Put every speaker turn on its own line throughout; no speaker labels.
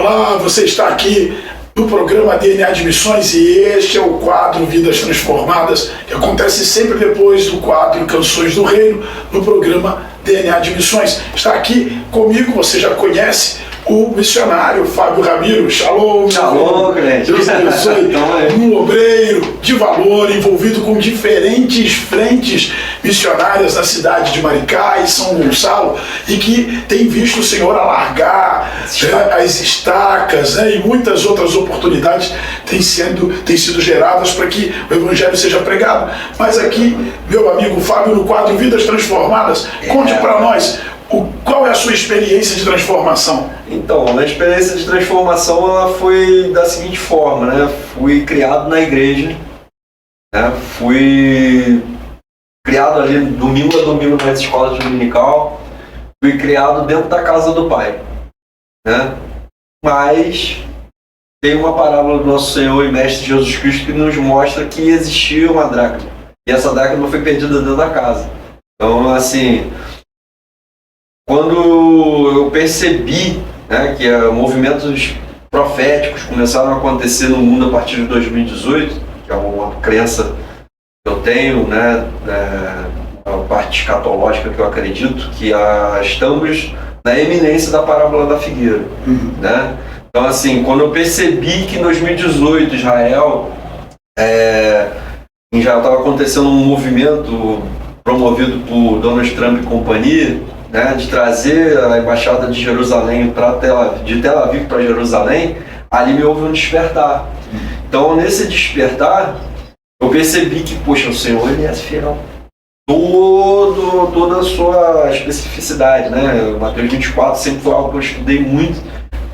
Olá, você está aqui no programa DNA de Missões e este é o quadro Vidas Transformadas, que acontece sempre depois do quadro Canções do Reino, no programa DNA de Missões. Está aqui comigo, você já conhece, o missionário Fábio Ramiro. Shalom,
Shalom, crente.
Deus abençoe. Um obreiro de valor, envolvido com diferentes frentes missionárias na cidade de Maricá e São Gonçalo, e que tem visto o Senhor alargar as estacas, e muitas outras oportunidades têm sido geradas para que o Evangelho seja pregado. Mas aqui, meu amigo Fábio, no quadro Vidas Transformadas, conte para nós qual é a sua experiência de transformação.
Então, a experiência de transformação ela foi da seguinte forma, né? Fui criado na igreja, né? Fui criado ali domingo a domingo na escola dominical, fui criado dentro da casa do pai, né? Mas tem uma parábola do nosso Senhor e Mestre Jesus Cristo que nos mostra que existia uma dracma, e essa dracma foi perdida dentro da casa. Então, assim, quando eu percebi, né, que movimentos proféticos começaram a acontecer no mundo a partir de 2018, que é uma crença que eu tenho, né, a parte escatológica que eu acredito, que estamos na eminência da parábola da figueira. Né? Então, assim, quando eu percebi que em 2018 Israel já estava acontecendo um movimento promovido por Donald Trump e companhia, né, de trazer a embaixada de Jerusalém de Tel Aviv para Jerusalém, ali me houve um despertar. Então, nesse despertar, eu percebi que, poxa, o Senhor ele é fiel. Toda a sua especificidade, né? Mateus 24 sempre foi algo que eu estudei muito,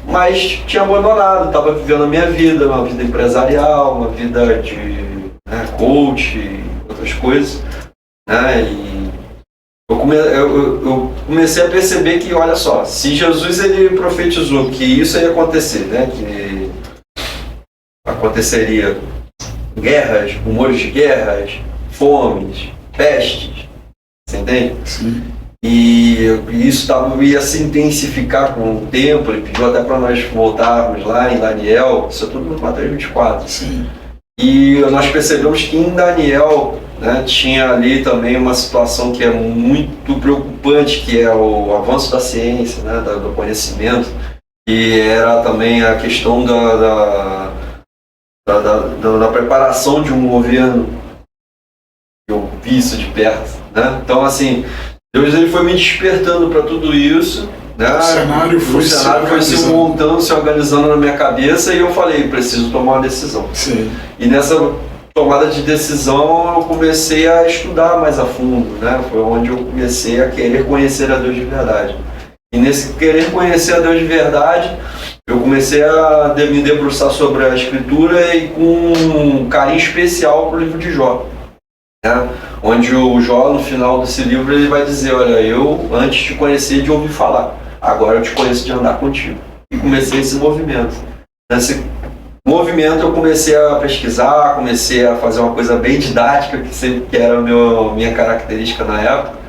mas tinha abandonado, estava vivendo a minha vida, uma vida empresarial, uma vida de coach e outras coisas, né? E eu comecei a perceber que, olha só, se Jesus ele profetizou que isso ia acontecer, né, que aconteceria guerras, rumores de guerras, fomes, pestes, você entende?
Sim.
E isso ia se intensificar com o tempo. Ele pediu até para nós voltarmos lá em Daniel, isso é tudo no Mateus 24.
Sim. E
nós percebemos que em Daniel, né, tinha ali também uma situação que é muito preocupante, que é o avanço da ciência, né, do conhecimento, e era também a questão da preparação de um governo. Eu vi isso de perto, né? Então, assim, Deus ele foi me despertando para tudo isso, né?
O cenário foi
se montando, se organizando na minha cabeça, e eu falei, preciso tomar uma decisão.
Sim.
E nessa tomada de decisão eu comecei a estudar mais a fundo, né? Foi onde eu comecei a querer conhecer a Deus de verdade. E nesse querer conhecer a Deus de verdade, eu comecei a me debruçar sobre a Escritura e com um carinho especial para o livro de Jó, né? Onde o Jó, no final desse livro, ele vai dizer, olha, eu antes te conhecia de ouvir falar, agora eu te conheço de andar contigo. E comecei esse movimento. Nesse movimento eu comecei a pesquisar, comecei a fazer uma coisa bem didática, que era a minha característica na época,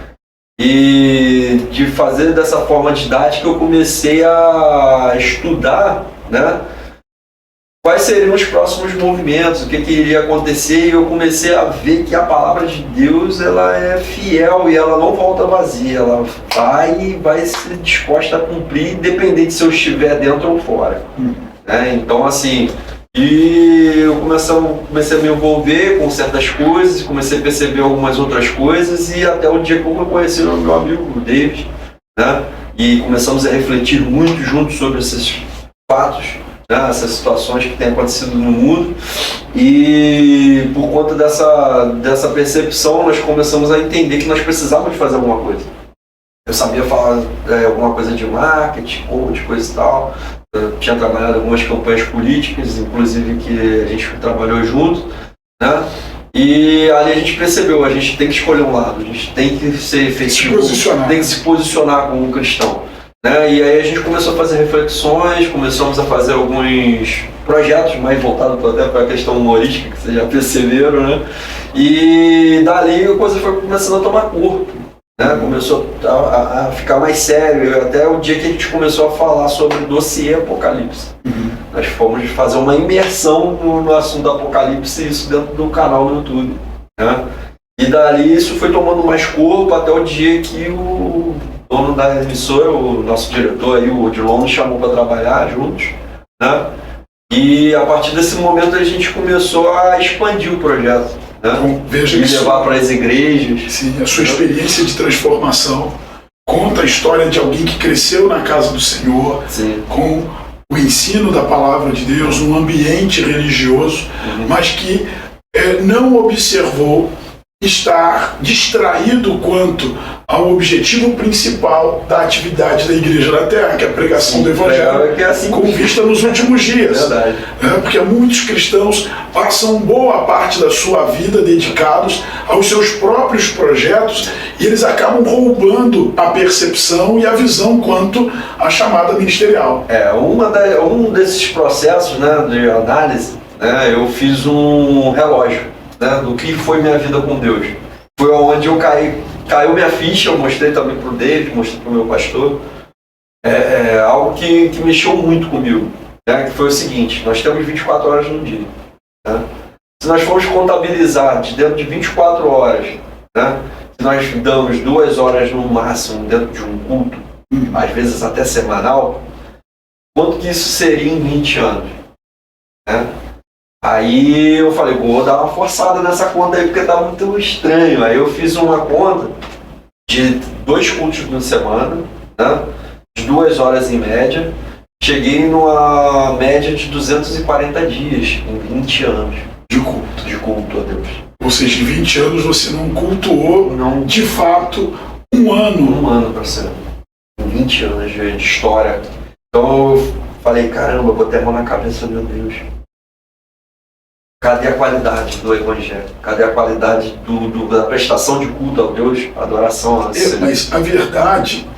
e de fazer dessa forma didática eu comecei a estudar, né, quais seriam os próximos movimentos, o que iria acontecer, e eu comecei a ver que a palavra de Deus ela é fiel e ela não volta vazia, ela vai ser disposta a cumprir, independente se eu estiver dentro ou fora. Então, assim, e eu comecei a me envolver com certas coisas, comecei a perceber algumas outras coisas, e até o dia que eu conheci o meu amigo David, né? E começamos a refletir muito juntos sobre esses fatos, né? Essas situações que têm acontecido no mundo, e por conta dessa percepção nós começamos a entender que nós precisávamos fazer alguma coisa. Eu sabia falar alguma coisa de marketing, coach, coisa e tal. Eu tinha trabalhado algumas campanhas políticas, inclusive que a gente trabalhou junto, né? E ali a gente percebeu, a gente tem que escolher um lado, a gente tem que ser efetivo, tem que se posicionar como um cristão, né? E aí a gente começou a fazer reflexões, começamos a fazer alguns projetos mais voltados até para a questão humorística, que vocês já perceberam, né? E dali a coisa foi começando a tomar corpo. né? Começou a ficar mais sério, até o dia que a gente começou a falar sobre dossiê Apocalipse. Nós fomos fazer uma imersão no assunto do Apocalipse, isso dentro do canal no YouTube, né? E dali isso foi tomando mais corpo até o dia que o dono da emissora, o nosso diretor aí, o Odilon, nos chamou para trabalhar juntos, né? E a partir desse momento a gente começou a expandir o projeto, né?
Então, veja
E
que
levar para as igrejas.
sim, a sua experiência de transformação conta a história de alguém que cresceu na casa do Senhor,
Sim.
com o ensino da palavra de Deus, num ambiente religioso, mas que não observou estar distraído quanto ao objetivo principal da atividade da Igreja da Terra, que é a pregação do Evangelho,
que é assim,
com vista nos últimos dias.
Verdade.
Porque muitos cristãos passam boa parte da sua vida dedicados aos seus próprios projetos e eles acabam roubando a percepção e a visão quanto à chamada ministerial.
Um desses processos, né, de análise, né, eu fiz um relógio, né, do que foi minha vida com Deus. Foi onde eu caiu minha ficha, eu mostrei também para o David, mostrei para o meu pastor. Algo que mexeu muito comigo, né, que foi o seguinte: nós temos 24 horas no dia. Né? Se nós formos contabilizar de dentro de 24 horas, né, se nós damos 2 horas no máximo dentro de um culto, às vezes até semanal, quanto que isso seria em 20 anos? Né? Aí eu falei, vou dar uma forçada nessa conta aí, porque tá muito estranho. Aí eu fiz uma conta de 2 cultos na semana, né, de 2 horas em média. Cheguei numa média de 240 dias em 20 anos de culto a Deus.
Ou seja, em 20 anos você não cultuou,
Não.
de fato, um ano.
Um ano para ser. Em 20 anos de história. Então eu falei, caramba, eu botei a mão na cabeça, meu Deus. Cadê a qualidade do Evangelho? Cadê a qualidade da prestação de culto a Deus, adoração a Senhor?
Mas a verdade,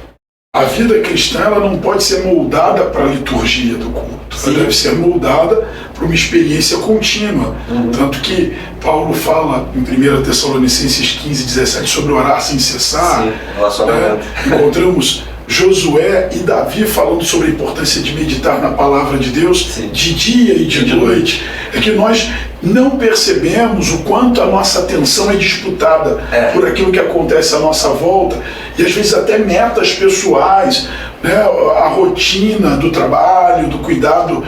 a vida cristã ela não pode ser moldada para a liturgia do culto.
Sim.
Ela deve ser moldada para uma experiência contínua. Tanto que Paulo fala em 1 Tessalonicenses 15:17 sobre orar sem cessar.
Sim, relacionamento.
Encontramos Josué e Davi falando sobre a importância de meditar na palavra de Deus.
Sim.
De dia e de noite. É que nós não percebemos o quanto a nossa atenção é disputada por aquilo que acontece à nossa volta, e às vezes até metas pessoais, né, a rotina do trabalho, do cuidado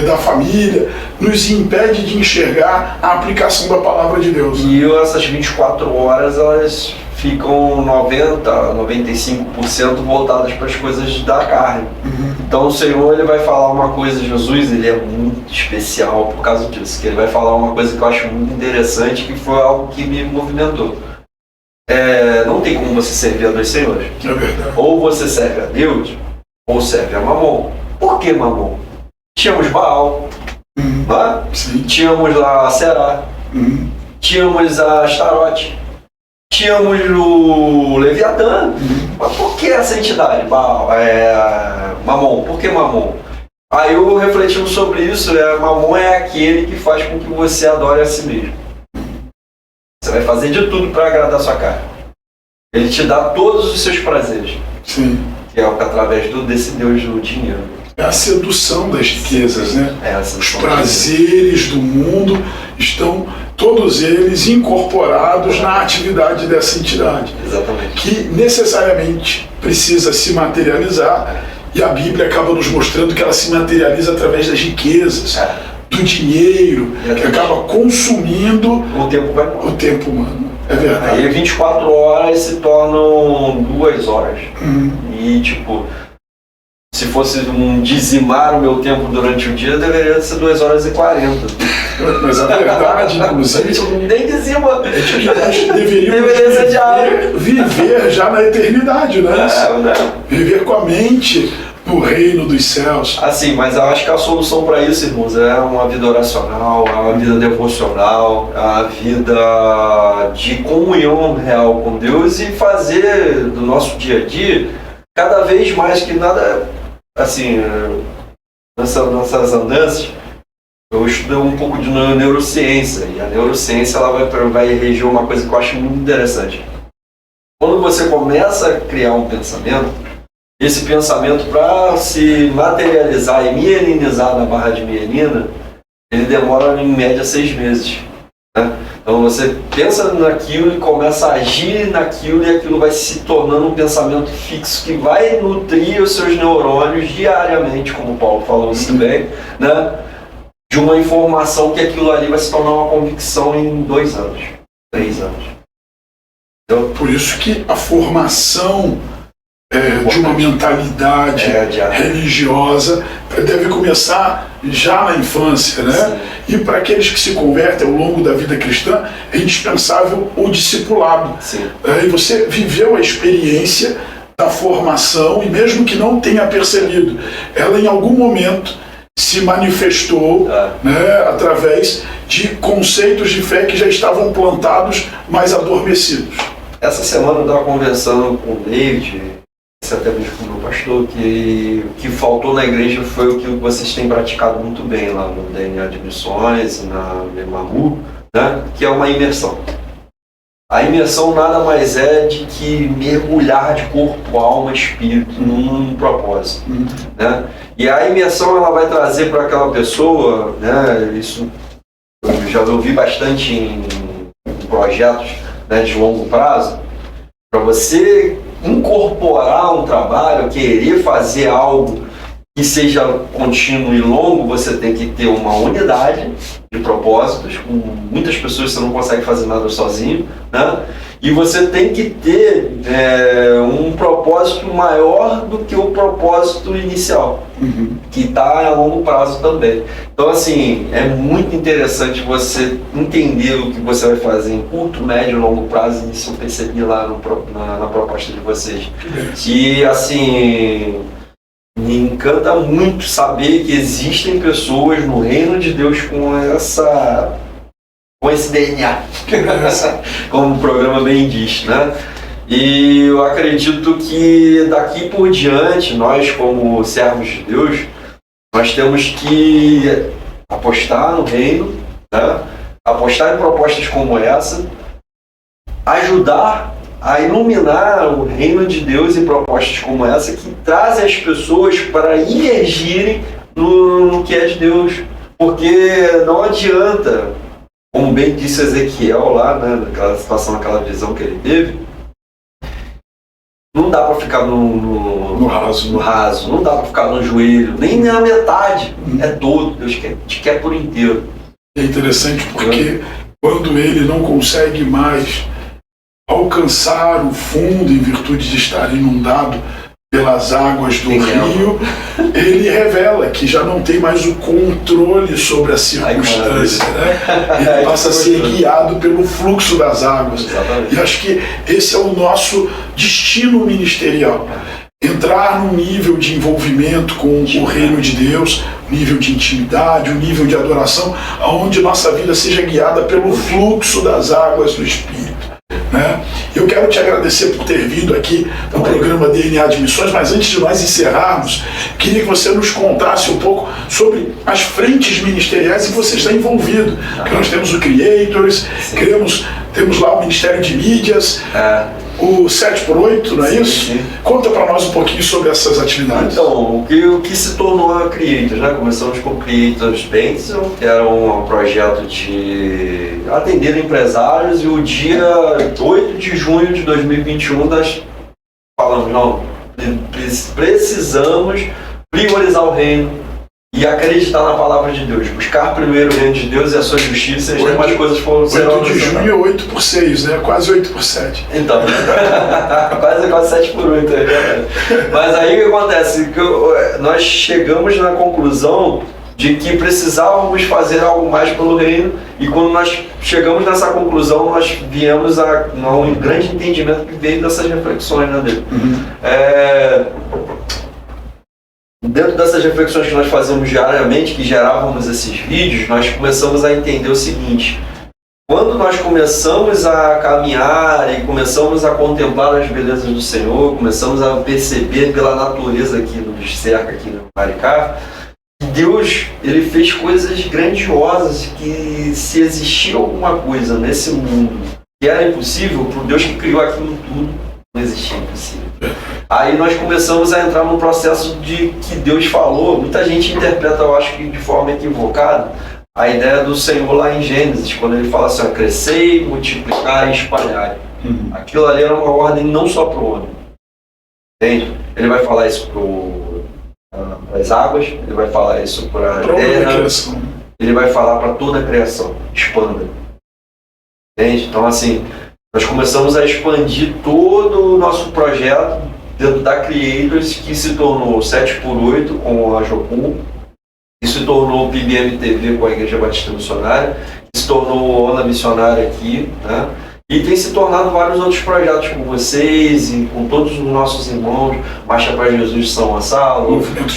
da família, nos impede de enxergar a aplicação da palavra de Deus.
E essas 24 horas, elas ficam 95% voltadas para as coisas da carne. Então o Senhor, ele vai falar uma coisa, Jesus, ele é muito especial por causa disso, que ele vai falar uma coisa que eu acho muito interessante, que foi algo que me movimentou. Não tem como você servir a dois senhores.
É verdade.
Ou você serve a Deus, ou serve a Mamon. Por que Mamon? Tínhamos Baal, né?
Sim.
Tínhamos lá a Será, tínhamos a Astarote, tínhamos o Leviatã. Mas por que essa entidade? Mamon. Por que Mamon? Aí eu refletindo sobre isso, Mamon é aquele que faz com que você adore a si mesmo. Você vai fazer de tudo para agradar a sua carne. Ele te dá todos os seus prazeres.
Sim.
Que é através desse Deus do dinheiro.
É a sedução das riquezas, né? Os
Os
prazeres do mundo estão todos eles incorporados na atividade dessa entidade,
Exatamente.
que necessariamente precisa se materializar, e a Bíblia acaba nos mostrando que ela se materializa através das riquezas, do dinheiro, que acaba consumindo
O tempo vai embora.
o tempo humano. É verdade.
Aí 24 horas se tornam 2 horas. E tipo, se fosse dizimar o meu tempo durante o dia, deveria ser 2 horas e 40.
Mas a verdade, inclusive,
Nem dizima.
é de que nós deveríamos
Deveria ser diário.
viver já na eternidade, né?
Né?
Viver com a mente no reino dos céus.
Assim, mas eu acho que a solução para isso, irmãos, é uma vida oracional, é uma vida devocional, é uma vida de comunhão real com Deus, e fazer do nosso dia a dia cada vez mais, que nada, assim, nessas andanças, eu estudo um pouco de neurociência, e a neurociência ela vai reger uma coisa que eu acho muito interessante. Quando você começa a criar um pensamento, esse pensamento, para se materializar e mielinizar na barra de mielina, ele demora em média 6 meses. Né? Então você pensa naquilo e começa a agir naquilo, e aquilo vai se tornando um pensamento fixo que vai nutrir os seus neurônios diariamente, como o Paulo falou muito bem, né? De uma informação que aquilo ali vai se tornar uma convicção em 2 anos, 3 anos. Então,
por isso que a formação de uma mentalidade religiosa deve começar já na infância, né? Sim. E para aqueles que se convertem ao longo da vida cristã, é indispensável o discipulado. E você viveu a experiência da formação, e mesmo que não tenha percebido, ela em algum momento se manifestou né, através de conceitos de fé que já estavam plantados, mas adormecidos.
Essa semana eu estava conversando com o David, até mesmo com o meu pastor, que o que faltou na igreja foi o que vocês têm praticado muito bem lá no DNA de Missões, na Memamu, né, que é uma imersão. A imersão nada mais é de que mergulhar de corpo, alma, espírito num propósito. Né? E a imersão ela vai trazer para aquela pessoa, né, isso eu já ouvi bastante em projetos, né, de longo prazo, para você incorporar um trabalho, querer fazer algo que seja contínuo e longo, você tem que ter uma unidade de propósitos. Com muitas pessoas você não consegue fazer nada sozinho, né? E você tem que ter um propósito maior do que o propósito inicial, que está a longo prazo também. Então, assim, é muito interessante você entender o que você vai fazer em curto, médio e longo prazo, e isso eu percebi lá na proposta de vocês. E, assim, me encanta muito saber que existem pessoas no reino de Deus com esse DNA, como o programa bem diz, né? E eu acredito que daqui por diante, nós como servos de Deus, nós temos que apostar no reino, né? Apostar em propostas como essa, ajudar a iluminar o reino de Deus em propostas como essa, que trazem as pessoas para imergirem no que é de Deus. Porque não adianta, como bem disse Ezequiel lá, né, naquela situação, naquela visão que ele teve, não dá para ficar no raso, não dá para ficar no joelho, nem na metade, é todo, Deus te quer por inteiro.
É interessante porque quando ele não consegue mais alcançar o fundo em virtude de estar inundado pelas águas do rio, ele revela que já não tem mais o controle sobre a circunstância, né? Ele passa a ser guiado pelo fluxo das águas.
Exatamente.
E acho que esse é o nosso destino ministerial. Entrar num nível de envolvimento com o reino de Deus, um nível de intimidade, um nível de adoração, onde nossa vida seja guiada pelo fluxo das águas do Espírito. Né? Eu quero te agradecer por ter vindo aqui no programa DNA de Missões, mas antes de nós encerrarmos, queria que você nos contasse um pouco sobre as frentes ministeriais em que você está envolvido. Porque nós temos o Creators, temos lá o Ministério de Mídias, o 7x8, não é isso?
Sim.
Conta para nós um pouquinho sobre essas atividades.
Então, o que se tornou a Creators, né? Começamos com o Creators Benson, que era um projeto de atender empresários, e o dia 8 de junho de 2021 nós falamos, não, precisamos priorizar o reino e acreditar na palavra de Deus, buscar primeiro o reino de Deus e a sua justiça, e as demais coisas serão
8 de junho é 8 por 6, né? Quase 8 por 7.
Então, quase 7 por 8, é verdade. Mas aí o que acontece? Nós chegamos na conclusão de que precisávamos fazer algo mais pelo reino, e quando nós chegamos nessa conclusão, nós viemos a um grande entendimento que veio dessas reflexões, né, dele. Dentro dessas reflexões que nós fazemos diariamente, que gerávamos esses vídeos, nós começamos a entender o seguinte: quando nós começamos a caminhar e começamos a contemplar as belezas do Senhor, começamos a perceber pela natureza que nos cerca aqui no Maricá, Deus, ele fez coisas grandiosas, que se existia alguma coisa nesse mundo que era impossível, para o Deus que criou aquilo tudo, não existia impossível. Aí nós começamos a entrar num processo de que Deus falou, muita gente interpreta, eu acho que de forma equivocada, a ideia do Senhor lá em Gênesis, quando ele fala assim, ó, crescer, multiplicar e espalhar. Aquilo ali era uma ordem não só para o homem. Entende? Ele vai falar isso para as águas, ele vai falar isso para a terra, ele vai falar para toda a criação, expanda. Entende? Então assim, nós começamos a expandir todo o nosso projeto dentro da Creators, que se tornou 7x8 com a Jocum, que se tornou o PBM TV com a Igreja Batista Missionária, que se tornou Onda Missionária aqui, né? E tem se tornado vários outros projetos com vocês e com todos os nossos irmãos, Marcha para Jesus de São Gonçalo, Movimento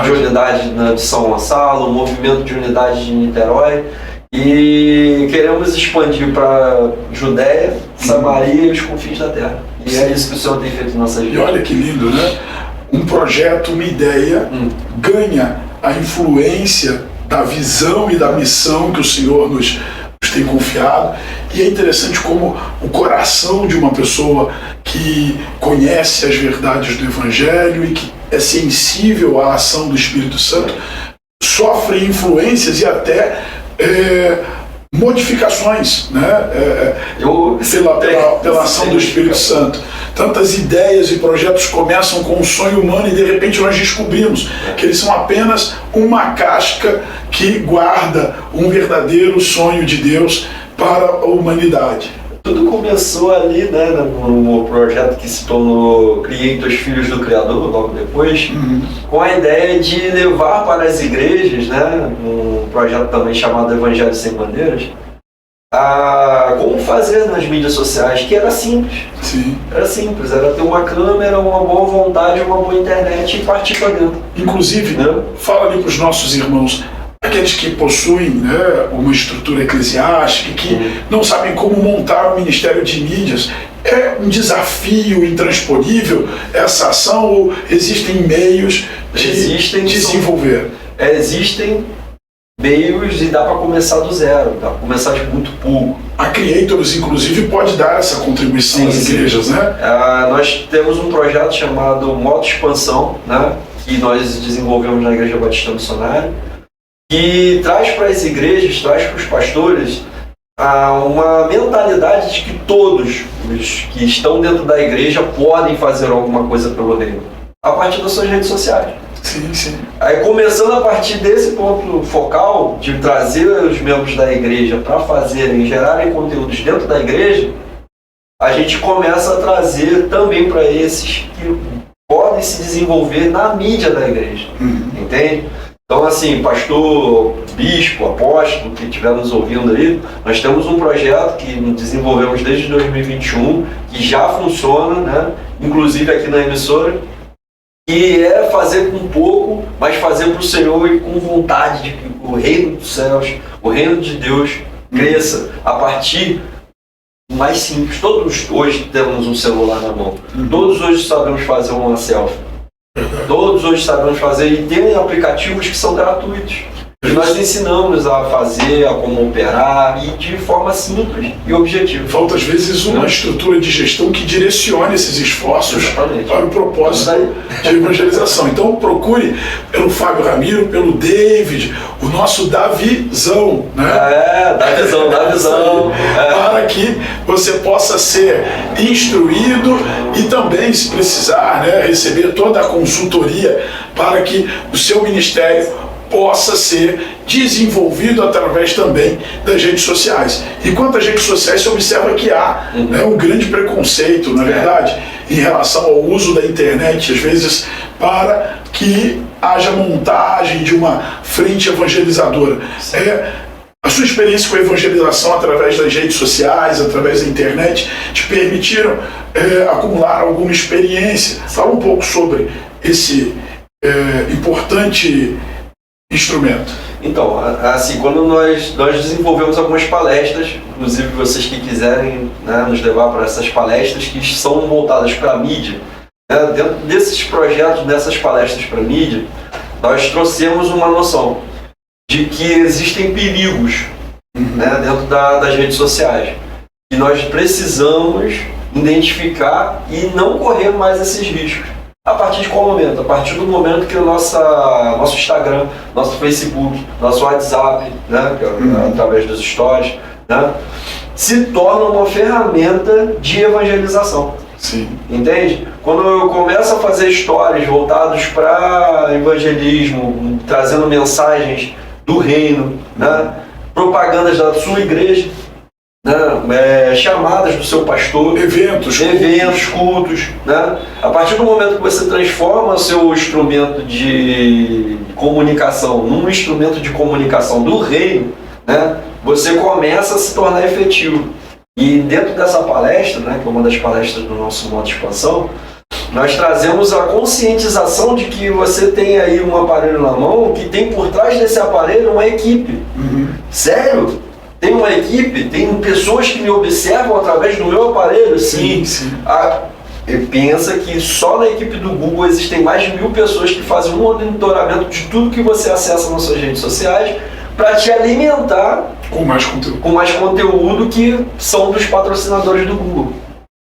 de Unidade de São Gonçalo, Movimento de Unidade de Niterói. E queremos expandir para Judéia, Samaria e os confins da terra. E é isso que o Senhor tem feito em nossas vidas.
E olha que lindo, né? Um projeto, uma ideia, ganha a influência da visão e da missão que o Senhor nos tem confiado. E é interessante como o coração de uma pessoa que conhece as verdades do Evangelho e que é sensível à ação do Espírito Santo sofre influências e até modificações, né? Pela ação do Espírito Santo. Tantas ideias e projetos começam com um sonho humano e de repente nós descobrimos que eles são apenas uma casca que guarda um verdadeiro sonho de Deus para a humanidade.
Tudo começou ali, né, no projeto que se tornou Creators Filhos do Criador, logo depois, com a ideia de levar para as igrejas, né, um projeto também chamado Evangelho Sem Bandeiras, como fazer nas mídias sociais, que era simples.
Sim.
Era simples, era ter uma câmera, uma boa vontade, uma boa internet e partir para dentro.
Inclusive, fala ali para os nossos irmãos, aqueles que possuem, né, uma estrutura eclesiástica, que não sabem como montar um ministério de mídias. É um desafio intransponível essa ação ou existem meios de desenvolver?
Existem meios e dá para começar do zero, dá para começar de muito pouco.
A Creators, inclusive, pode dar essa contribuição às igrejas, né?
Nós temos um projeto chamado Modo Expansão, né, que nós desenvolvemos na Igreja Batista Missionária, que traz para as igrejas, traz para os pastores uma mentalidade de que todos os que estão dentro da igreja podem fazer alguma coisa pelo reino, a partir das suas redes sociais.
Sim, sim.
Aí começando a partir desse ponto focal, de trazer os membros da igreja para gerarem conteúdos dentro da igreja, a gente começa a trazer também para esses que podem se desenvolver na mídia da igreja, entende? Então, assim, pastor, bispo, apóstolo, que estiver nos ouvindo aí, nós temos um projeto que desenvolvemos desde 2021, que já funciona, né? Inclusive aqui na emissora, que é fazer com pouco, mas fazer para o Senhor e com vontade de que o reino dos céus, o reino de Deus cresça a partir do mais simples. Todos hoje temos um celular na mão, todos hoje sabemos fazer uma selfie. Todos hoje sabemos fazer e tem aplicativos que são gratuitos. Nós ensinamos a fazer, a como operar e de forma simples e objetiva.
Falta às vezes uma estrutura de gestão que direcione esses esforços para o propósito de evangelização. Então procure pelo Fábio Ramiro, pelo David, o nosso Davizão, né?
Davizão.
Para que você possa ser instruído e também, se precisar, né, receber toda a consultoria para que o seu ministério possa ser desenvolvido através também das redes sociais. E quanto às redes sociais, você observa que há um grande preconceito, na verdade, em relação ao uso da internet, às vezes, para que haja montagem de uma frente evangelizadora. A sua experiência com a evangelização através das redes sociais, através da internet, te permitiram acumular alguma experiência? Fala um pouco sobre esse importante instrumento.
Então, assim, quando nós desenvolvemos algumas palestras, inclusive vocês que quiserem, né, nos levar para essas palestras que são voltadas para a mídia, né, dentro desses projetos, dessas palestras para a mídia, nós trouxemos uma noção de que existem perigos, né, dentro das redes sociais. que nós precisamos identificar e não correr mais esses riscos. A partir de qual momento? A partir do momento que o nosso Instagram, nosso Facebook, nosso WhatsApp, né, através dos stories, né, se torna uma ferramenta de evangelização.
Sim.
Entende? Quando eu começo a fazer stories voltados para evangelismo, trazendo mensagens do reino, né, propagandas da sua igreja, né, chamadas do seu pastor,
eventos,
cultos, né? A partir do momento que você transforma o seu instrumento de comunicação num instrumento de comunicação do reino, né, você começa a se tornar efetivo. E dentro dessa palestra, né, que é uma das palestras do nosso modo de expansão, nós trazemos a conscientização de que você tem aí um aparelho na mão, que tem por trás desse aparelho uma equipe. Sério? Tem uma equipe, tem pessoas que me observam através do meu aparelho? Sim. Pensa que só na equipe do Google existem mais de 1000 pessoas que fazem um monitoramento de tudo que você acessa nas suas redes sociais para te alimentar
com mais
conteúdo que são dos patrocinadores do Google.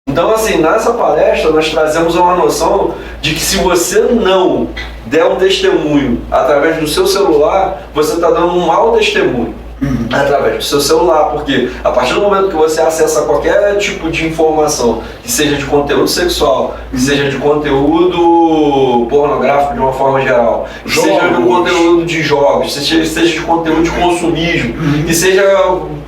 Então, assim, nessa palestra nós trazemos uma noção de que se você não der um testemunho através do seu celular, você está dando um mau testemunho. Através do seu celular, porque a partir do momento que você acessa qualquer tipo de informação, que seja de conteúdo sexual, que seja de conteúdo pornográfico de uma forma geral, que seja de conteúdo de jogos, seja de conteúdo de consumismo, que seja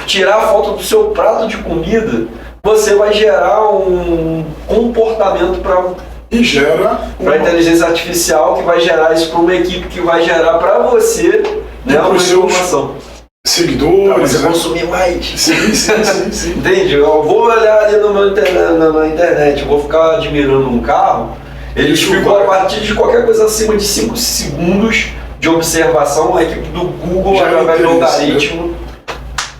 tirar a foto do seu prato de comida, você vai gerar um comportamento para inteligência artificial, que vai gerar isso para uma equipe, que vai gerar para você, né, uma informação.
Seguidores,
você consumir mais.
Sim.
Entende? Eu vou olhar ali na internet, eu vou ficar admirando um carro, eles ficam a partir de qualquer coisa acima de 5 segundos de observação, a equipe do Google, através do algoritmo,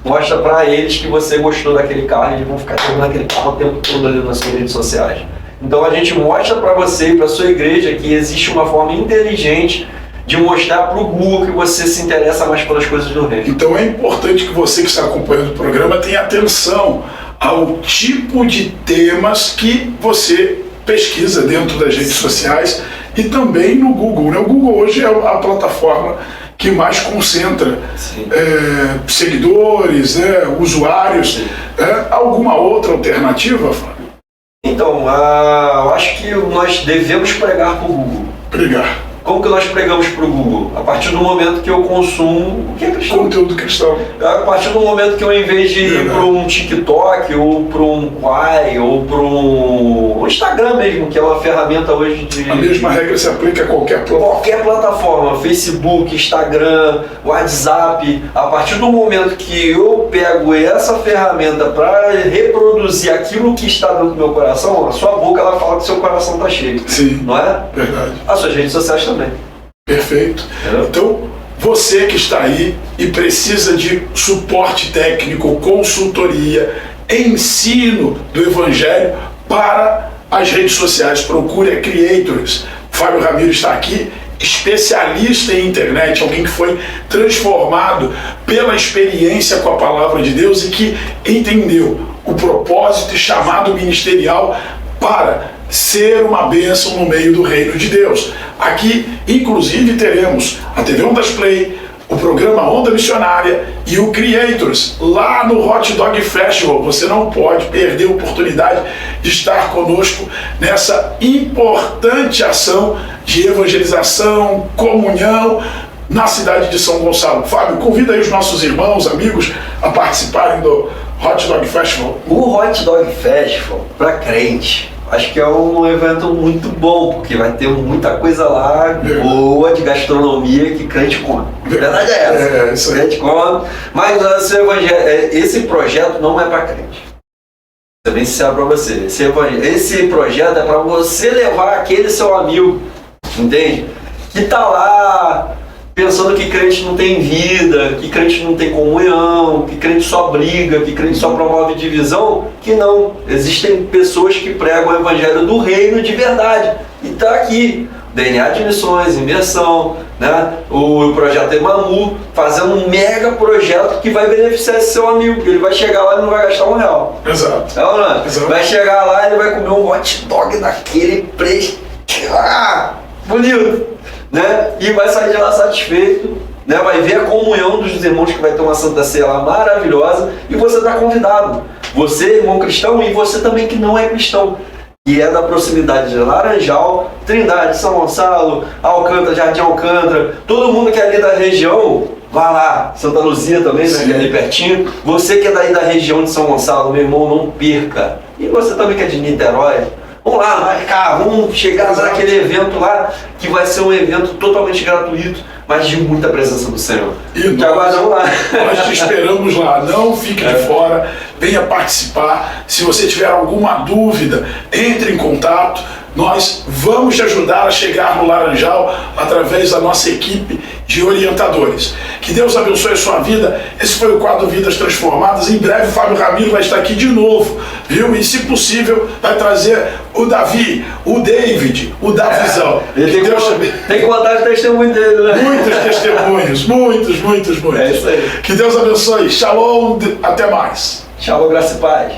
mostra para eles que você gostou daquele carro e eles vão ficar jogando aquele carro o tempo todo ali nas suas redes sociais. Então a gente mostra para você e para sua igreja que existe uma forma inteligente de mostrar para o Google que você se interessa mais pelas coisas do reino.
Então é importante que você que está acompanhando o programa tenha atenção ao tipo de temas que você pesquisa dentro das redes sociais e também no Google. O Google hoje é a plataforma que mais concentra seguidores, usuários. Alguma outra alternativa, Fábio?
Então, eu acho que nós devemos pregar para o Google.
Pregar.
Como que nós pregamos para o Google? A partir do momento que eu consumo o que é cristão.
Conteúdo cristão.
A partir do momento que eu, em vez de ir para um TikTok, ou para um Quai, ou para um Instagram mesmo, que é uma ferramenta hoje de...
A mesma regra se aplica a qualquer
plataforma. Facebook, Instagram, WhatsApp. A partir do momento que eu pego essa ferramenta para reproduzir aquilo que está dentro do meu coração, a sua boca ela fala que o seu coração está cheio.
Sim.
Não é?
Verdade.
As suas redes sociais também.
Perfeito. Então, você que está aí e precisa de suporte técnico, consultoria, ensino do Evangelho para as redes sociais, procure a Creators. Fábio Ramiro está aqui, especialista em internet, alguém que foi transformado pela experiência com a Palavra de Deus e que entendeu o propósito e chamado ministerial para ser uma bênção no meio do reino de Deus. Aqui, inclusive, teremos a TV Ondas Play, o programa Onda Missionária e o Creators, lá no Hot Dog Festival. Você não pode perder a oportunidade de estar conosco nessa importante ação de evangelização, comunhão, na cidade de São Gonçalo. Fábio, convida aí os nossos irmãos, amigos, a participarem do Hot Dog Festival.
O Hot Dog Festival, para crente, acho que é um evento muito bom, porque vai ter muita coisa lá boa de gastronomia que crente come. A verdade é essa.
Isso aí.
Crente come, mas esse projeto não é para crente. Também sincero para você. Esse projeto é para você levar aquele seu amigo, entende? Que tá lá pensando que crente não tem vida, que crente não tem comunhão, que crente só briga, que crente só promove divisão, que não. Existem pessoas que pregam o evangelho do reino de verdade. E está aqui. DNA de missões, imersão, né? O projeto Emamu, fazendo um mega projeto que vai beneficiar esse seu amigo, ele vai chegar lá e não vai gastar R$1.
Exato.
É ou não?
Exato.
Vai chegar lá e ele vai comer um hot dog daquele preço, bonito, né? E vai sair de lá satisfeito, né? Vai ver a comunhão dos irmãos que vai ter uma Santa Ceia lá maravilhosa, e você está convidado. Você, irmão cristão, e você também que não é cristão, e é da proximidade de Laranjal, Trindade, São Gonçalo, Alcântara, Jardim Alcântara, todo mundo que é ali da região, vá lá. Santa Luzia também, né, que é ali pertinho. Você que é daí da região de São Gonçalo, meu irmão, não perca. E você também que é de Niterói, vamos lá, vai cá, vamos chegar naquele evento lá, que vai ser um evento totalmente gratuito, mas de muita presença do Senhor.
E
te aguardamos lá.
Nós te esperamos lá, não fique de fora, venha participar. Se você tiver alguma dúvida, entre em contato. Nós vamos te ajudar a chegar no Laranjal através da nossa equipe de orientadores. Que Deus abençoe a sua vida. Esse foi o quadro Vidas Transformadas. Em breve o Fábio Ramiro vai estar aqui de novo, viu? E se possível vai trazer o Davi, o David, o Davizão.
Tem que contar os testemunhos dele, né?
Muitos testemunhos, muitos.
É isso aí.
Que Deus abençoe. Shalom, até mais.
Shalom, graça e paz.